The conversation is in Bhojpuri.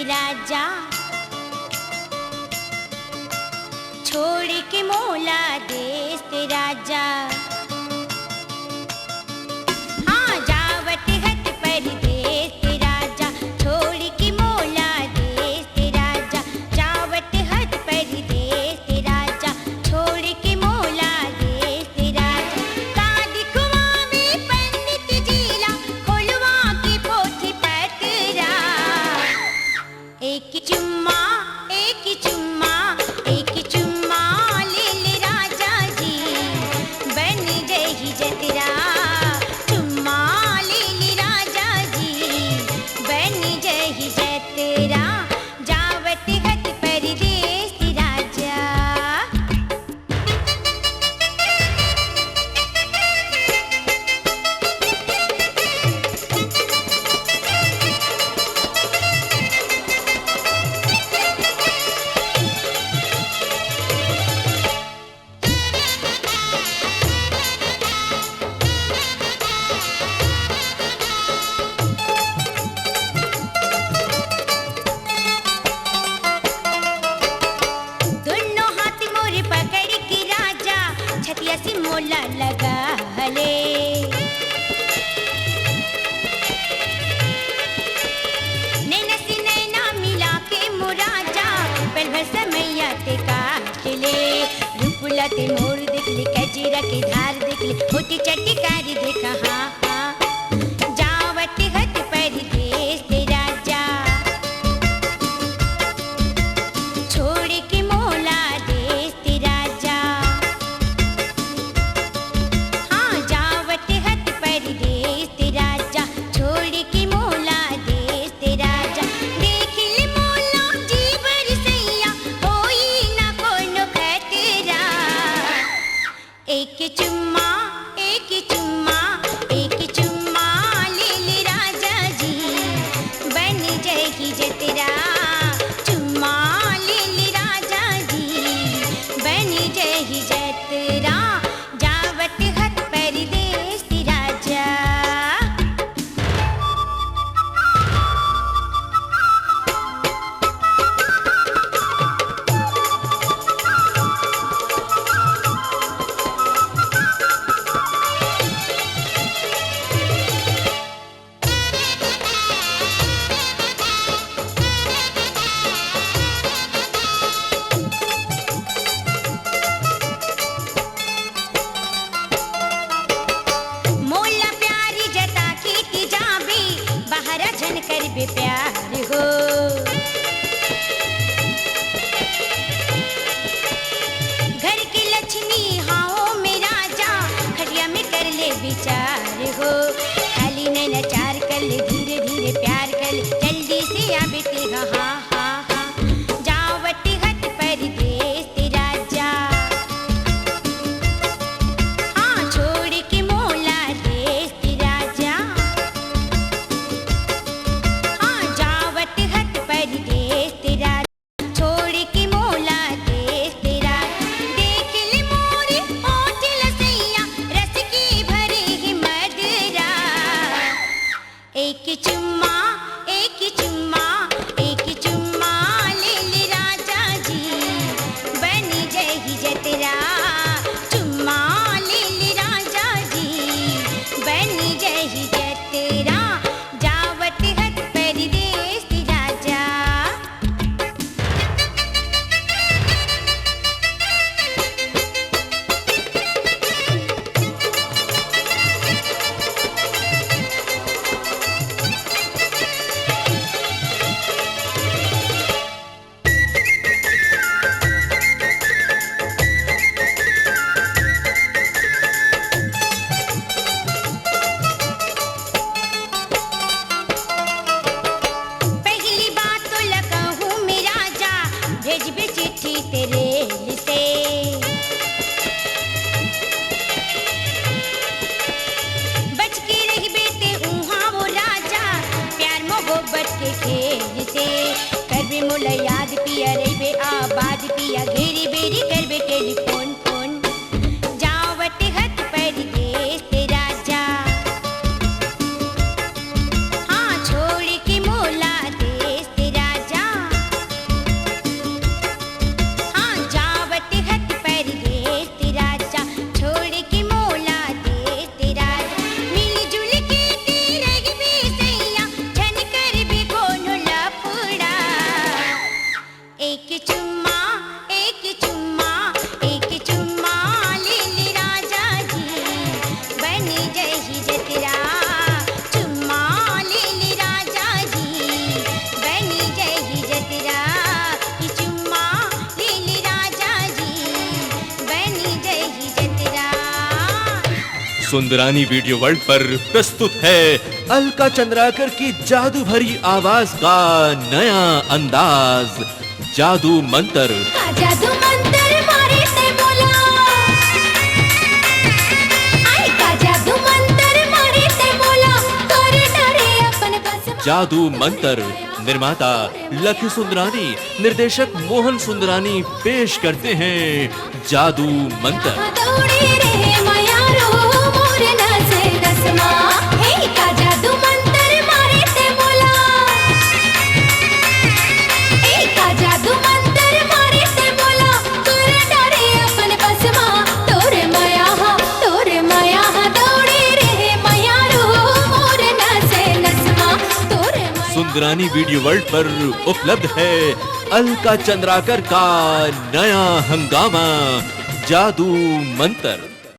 राजा, छोड़ के मोला देश ते राजा। हाँ जावत हत परदेस ते राजा, छोड़ के मोला देश ते राजा। जावत हत परदेस ते राजा, छोड़ के मोला देश ते राजा। काद खुआवे पंडित जीला, खोलवा के पोथी पतरा। एक चुम्मा एक चुम्मा एक चुम्मा ले ले राजा जी, बन गई जतरा। चुम्मा ले ले राजा जी, बन गई जतरा। जावत हत परदेस राजा। दोनों हाथ मोरे पकड़ के राजा, छतिया से मोला लगा ले। नैना से नैना मिला के मोराजा, पल भर समैया ते काट ले। रूपला ते मोर देख ले, कजरा के धार देख ले, होटी चटकारी देखा। हाँ हाँ जावत हत परदेस ते राजा, छोड़ के मोला देश ते राजा। हाँ जावत हत परदेस ते राजा, छोड़ के मोला देश ते राजा। देख ले मोला जीवर सैया, होई ना कोनो खतरा। एक चुम्मा एक चुम्मा एक चुम्मा ले ले राजा जी, बन जाएगी जतरा। चुम्मा ले ले राजा जी, बन जाएगी जतरा। जावत हत परदेस राजा। सुंदरानी वीडियो वर्ल्ड पर प्रस्तुत है अलका चंद्राकर की जादू भरी आवाज का नया अंदाज, जादू मंत्र। जादू मंत्र मारे ते बोला, आई का जादू मंत्र मारे ते बोला, कर डरे अपन बस। जादू मंत्र निर्माता लकी सुंदरानी, निर्देशक मोहन सुंदरानी पेश करते हैं जादू मंत्र। दौड़े रे मयारो मोर नसे नसमा, हे का जादू मंत्र मारे ते बोला, हे का जादू मंत्र मारे ते बोला, कर डरे अपन बसमा। तोरे माया दौड़े रे मयारो मोर नसे नसमा, तोरे माया। सुंदरानी वीडियो वर्ल्ड पर उपलब्ध है अलका चंद्राकर का नया हंगामा, जादू मंत्र।